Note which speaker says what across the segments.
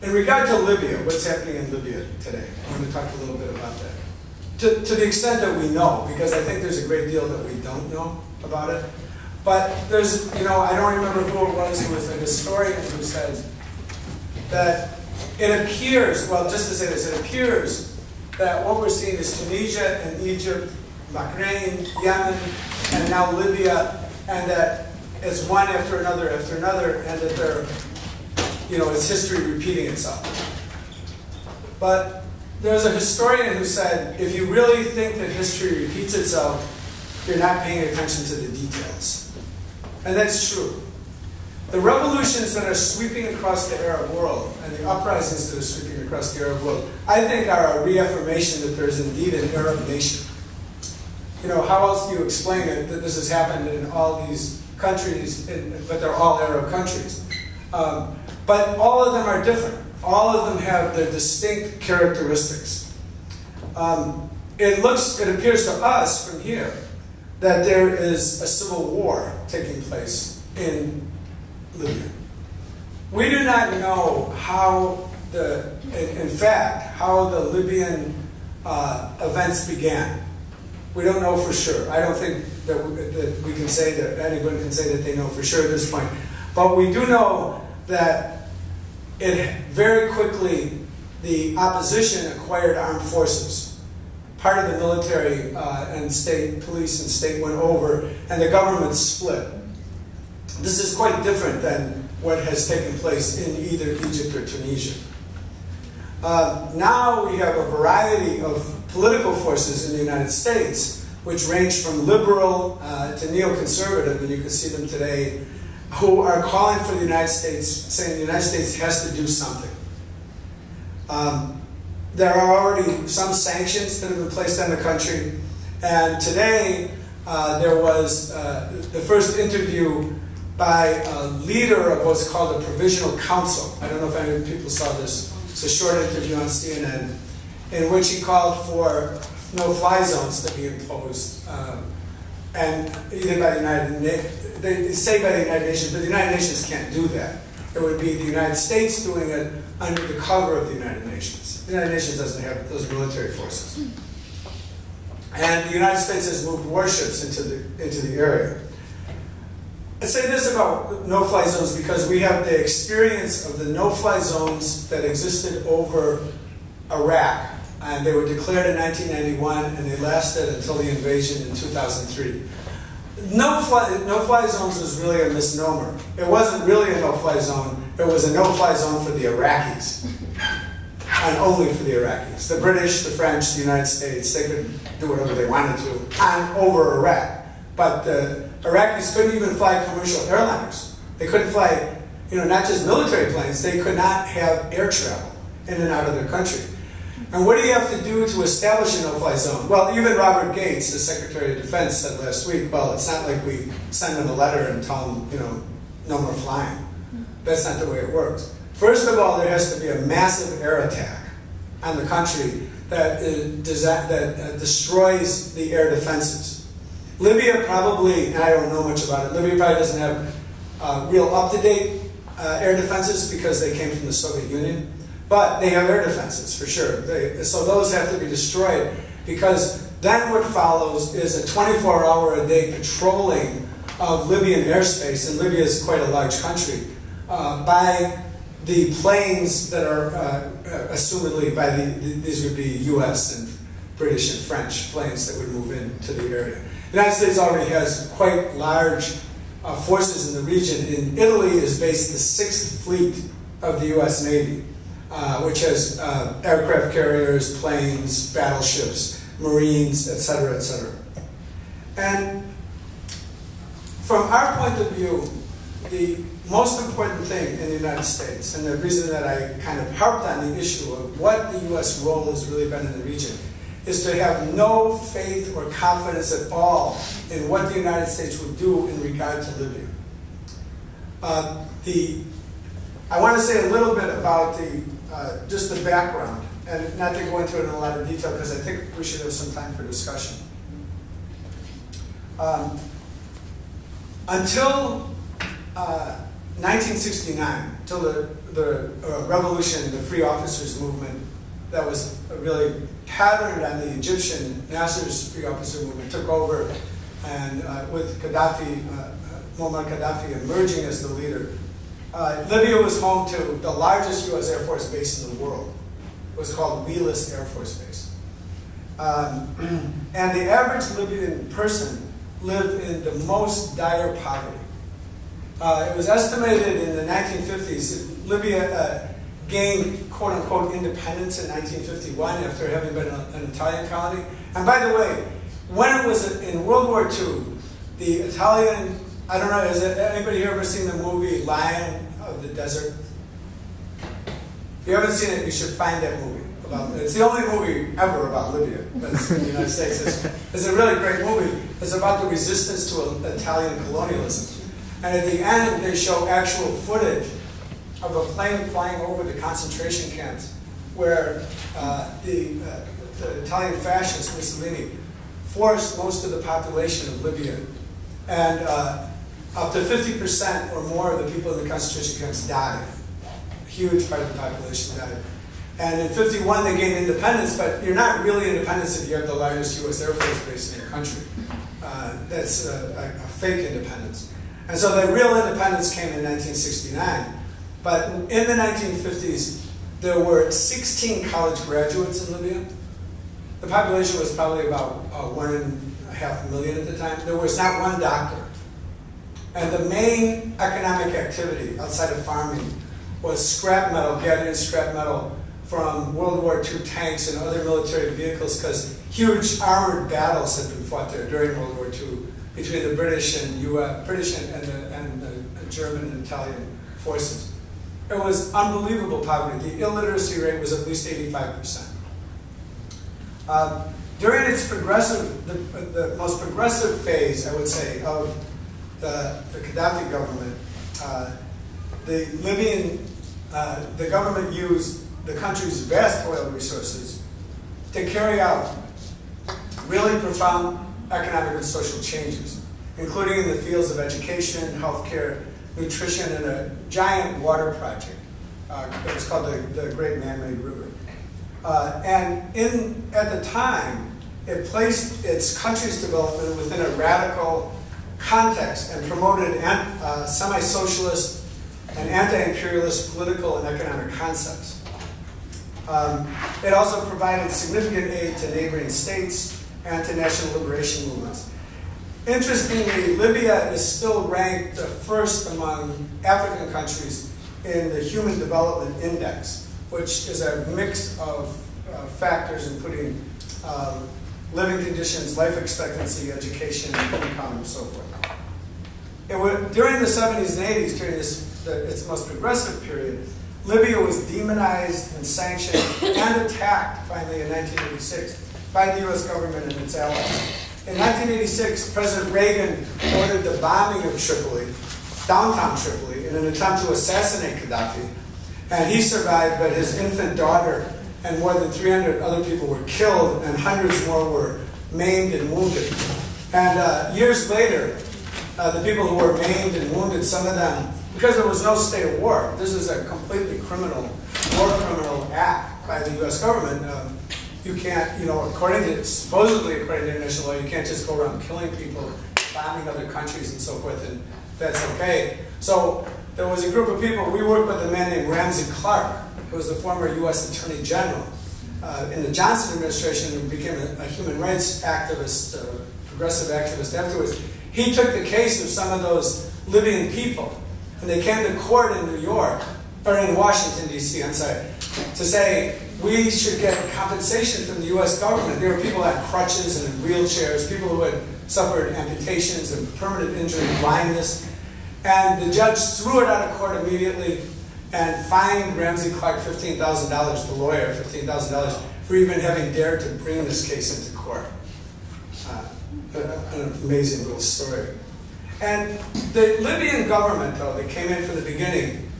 Speaker 1: In regard to Libya, what's happening in Libya today? I'm going to talk a little bit about that. To the extent that we know, because I think there's a great deal that we don't know about it. But there's, I don't remember who it was a historian who said that it appears, well, just to say this, it appears that what we're seeing is Tunisia and Egypt, Bahrain, Yemen, and now Libya, and that it's one after another, and that they're, it's history repeating itself. But there's a historian who said, if you really think that history repeats itself, you're not paying attention to the details. And that's true. The revolutions that are sweeping across the Arab world, and the uprisings that are sweeping across the Arab world, I think are a reaffirmation that there's indeed an Arab nation. How else do you explain it, that this has happened in all these countries, but they're all Arab countries? But all of them are different. All of them have their distinct characteristics. It appears to us from here that there is a civil war taking place in Libya. We do not know how how the Libyan events began. We don't know for sure. I don't think that we can say that anyone can say that they know for sure at this point. But we do know that very quickly the opposition acquired armed forces. Part of the military and state police and state went over, and the government split. This is quite different than what has taken place in either Egypt or Tunisia. Now we have a variety of political forces in the United States, which range from liberal to neoconservative, and you can see them today, who are calling for the United States, saying the United States has to do something. There are already some sanctions that have been placed on the country, and today there was the first interview by a leader of what's called a provisional council. I don't know if any people saw this. It's a short interview on CNN in which he called for no-fly zones to be imposed, and either by the United Nations. They say by the United Nations, but the United Nations can't do that. It would be the United States doing it under the cover of the United Nations. The United Nations doesn't have those military forces. And the United States has moved warships into the area. I say this about no-fly zones because we have the experience of the no-fly zones that existed over Iraq. And they were declared in 1991, and they lasted until the invasion in 2003. No-fly zones was really a misnomer. It wasn't really a no-fly zone. It was a no-fly zone for the Iraqis, and only for the Iraqis. The British, the French, the United States, they could do whatever they wanted to over Iraq. But the Iraqis couldn't even fly commercial airliners. They couldn't fly, not just military planes. They could not have air travel in and out of their country. And what do you have to do to establish a no-fly zone? Well, even Robert Gates, the Secretary of Defense, said last week, well, it's not like we send them a letter and tell them, no more flying. That's not the way it works. First of all, there has to be a massive air attack on the country that destroys the air defenses. Libya probably, and I don't know much about it, Libya probably doesn't have real up-to-date air defenses because they came from the Soviet Union. But they have air defenses, for sure. So those have to be destroyed, because then what follows is a 24-hour-a-day patrolling of Libyan airspace, and Libya is quite a large country, by the planes that are assumedly, these would be US and British and French planes that would move into the area. The United States already has quite large forces in the region. In Italy is based the 6th Fleet of the US Navy. Which has aircraft carriers, planes, battleships, marines, etc., etc. And from our point of view, the most important thing in the United States, and the reason that I kind of harped on the issue of what the U.S. role has really been in the region, is to have no faith or confidence at all in what the United States would do in regard to Libya. I want to say a little bit about just the background, and not to go into it in a lot of detail because I think we should have some time for discussion. Until 1969, till the revolution, the Free Officers Movement, that was really patterned on the Egyptian Nasser's Free Officer Movement, took over, and with Gaddafi, Muammar Gaddafi emerging as the leader. Libya was home to the largest U.S. Air Force base in the world. It was called Wheelus Air Force Base. And the average Libyan person lived in the most dire poverty. It was estimated in the 1950s that Libya gained quote-unquote independence in 1951 after having been an Italian colony. And by the way, when it was in World War II, the Italian, I don't know, has anybody here ever seen the movie Lion of the Desert? If you haven't seen it, you should find that movie. It's the only movie ever about Libya that's in the United States. It's a really great movie. It's about the resistance to Italian colonialism. And at the end, they show actual footage of a plane flying over the concentration camps where the Italian fascist Mussolini forced most of the population of Libya. And up to 50% or more of the people in the concentration camps died. A huge part of the population died. And in 51, they gained independence, but you're not really independent if you have the largest U.S. Air Force base in your country. That's a fake independence. And so the real independence came in 1969. But in the 1950s, there were 16 college graduates in Libya. The population was probably about 1.5 million at the time. There was not one doctor. And the main economic activity outside of farming was scrap metal, gathering scrap metal from World War II tanks and other military vehicles, because huge armored battles had been fought there during World War II between the British and the German and Italian forces. It was unbelievable poverty. The illiteracy rate was at least 85%. During its the most progressive phase, I would say, of the Gaddafi government, the government used the country's vast oil resources to carry out really profound economic and social changes, including in the fields of education, healthcare, nutrition, and a giant water project that was called the Great Man-Made River. And at the time, it placed its country's development within a radical context and promoted semi-socialist and anti-imperialist political and economic concepts. It also provided significant aid to neighboring states and to national liberation movements. Interestingly, Libya is still ranked first among African countries in the Human Development Index, which is a mix of factors including living conditions, life expectancy, education, income, and so forth. During the 70s and 80s, during its most progressive period, Libya was demonized and sanctioned and attacked, finally, in 1986 by the U.S. government and its allies. In 1986, President Reagan ordered the bombing of Tripoli, downtown Tripoli, in an attempt to assassinate Gaddafi. And he survived, but his infant daughter and more than 300 other people were killed, and hundreds more were maimed and wounded. And years later, the people who were maimed and wounded, some of them, because there was no state of war, this is a completely criminal, war criminal act by the U.S. government. You can't, supposedly according to international law, you can't just go around killing people, bombing other countries and so forth, and that's okay. So there was a group of people. We worked with a man named Ramsey Clark, who was the former U.S. Attorney General in the Johnson administration, who became a human rights activist, progressive activist afterwards. He took the case of some of those Libyan people, and they came to court in New York, or in Washington, D.C., I'm sorry, to say we should get compensation from the U.S. government. There were people that had crutches and in wheelchairs, people who had suffered amputations and permanent injury, blindness. And the judge threw it out of court immediately and fined Ramsey Clark $15,000, the lawyer, $15,000, for even having dared to bring this case into court. An amazing little story. And the Libyan government, though, that came in from the beginning,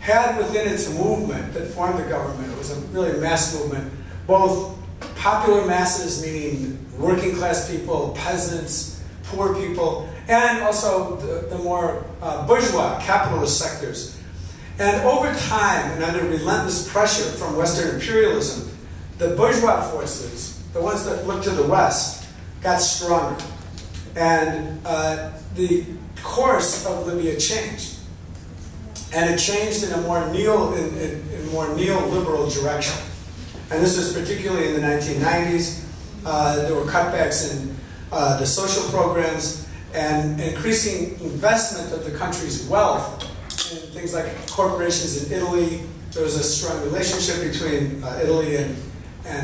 Speaker 1: had within its movement that formed the government, it was a really mass movement, both popular masses, meaning working class people, peasants, poor people, and also the more bourgeois, capitalist sectors. And over time, and under relentless pressure from Western imperialism, the bourgeois forces, the ones that looked to the West, got stronger. And the course of Libya changed. And it changed in a more neoliberal direction. And this was particularly in the 1990s. There were cutbacks in the social programs and increasing investment of the country's wealth in things like corporations in Italy. There was a strong relationship between Italy and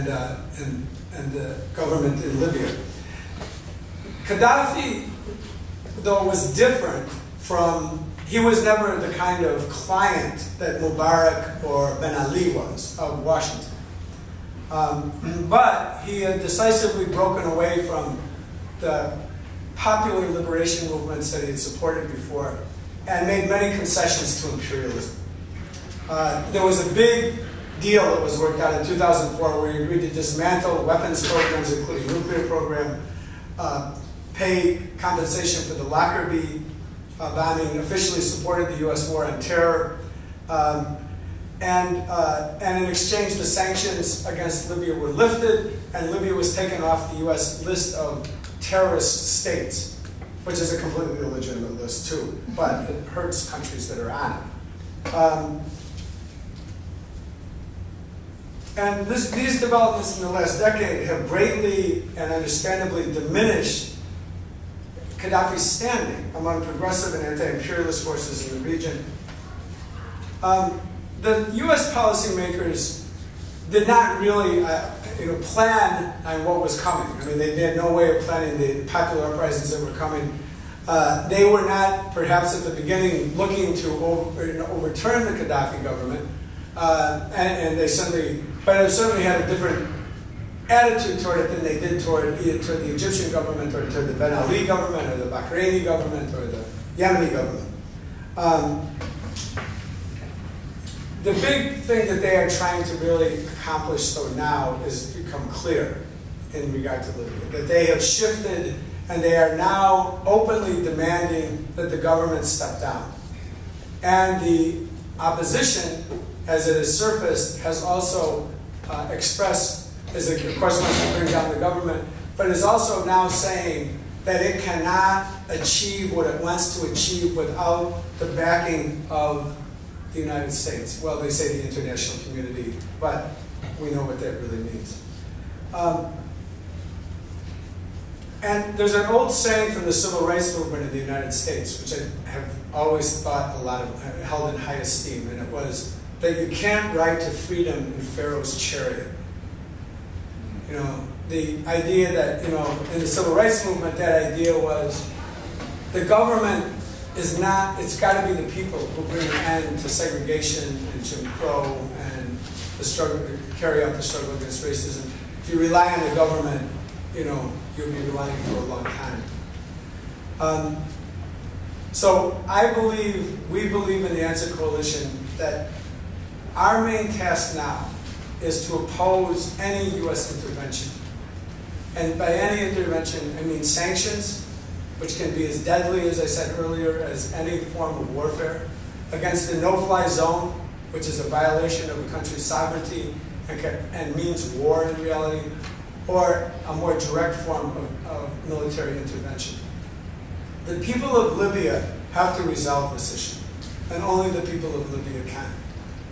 Speaker 1: the government in Libya. Gaddafi, though, was different from, he was never the kind of client that Mubarak or Ben Ali was of Washington. But he had decisively broken away from the popular liberation movements that he had supported before and made many concessions to imperialism. There was a big deal that was worked out in 2004 where he agreed to dismantle weapons programs, including nuclear program, pay compensation for the Lockerbie bombing, officially supported the U.S. war on terror, and in exchange the sanctions against Libya were lifted, and Libya was taken off the U.S. list of terrorist states, which is a completely illegitimate list too, but it hurts countries that are on it. And these developments in the last decade have greatly and understandably diminished Gaddafi's standing among progressive and anti-imperialist forces in the region. The U.S. policymakers did not really plan on what was coming. I mean, they had no way of planning the popular uprisings that were coming. They were not, perhaps at the beginning, looking to overturn the Gaddafi government, and they certainly, but it certainly had a different attitude toward it than they did toward either toward the Egyptian government or toward the Ben Ali government or the Bahraini government or the Yemeni government. The big thing that they are trying to really accomplish though now is become clear in regard to Libya, that they have shifted and they are now openly demanding that the government step down. And the opposition, as it has surfaced, has also expressed, is of course wants to bring down the government, but is also now saying that it cannot achieve what it wants to achieve without the backing of the United States. Well, they say the international community, but we know what that really means. And there's an old saying from the civil rights movement in the United States, which I have always thought held in high esteem, and it was that you can't ride to freedom in Pharaoh's chariot. You know, the idea that, in the civil rights movement, that idea was the government is not, it's got to be the people who bring an end to segregation and Jim Crow and the struggle, carry out the struggle against racism. If you rely on the government, you'll be relying for a long time. So we believe in the Answer Coalition that our main task now is to oppose any U.S. intervention. And by any intervention, I mean sanctions, which can be as deadly, as I said earlier, as any form of warfare, against the no-fly zone, which is a violation of a country's sovereignty and means war in reality, or a more direct form of military intervention. The people of Libya have to resolve this issue, and only the people of Libya can.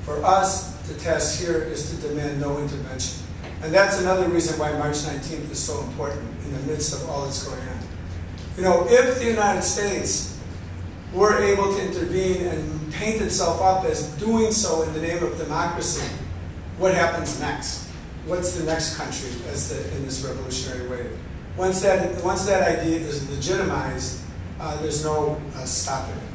Speaker 1: For us, the task here is to demand no intervention. And that's another reason why March 19th is so important in the midst of all that's going on. If the United States were able to intervene and paint itself up as doing so in the name of democracy, what happens next? What's the next country in this revolutionary wave? Once that idea is legitimized, there's no stopping it.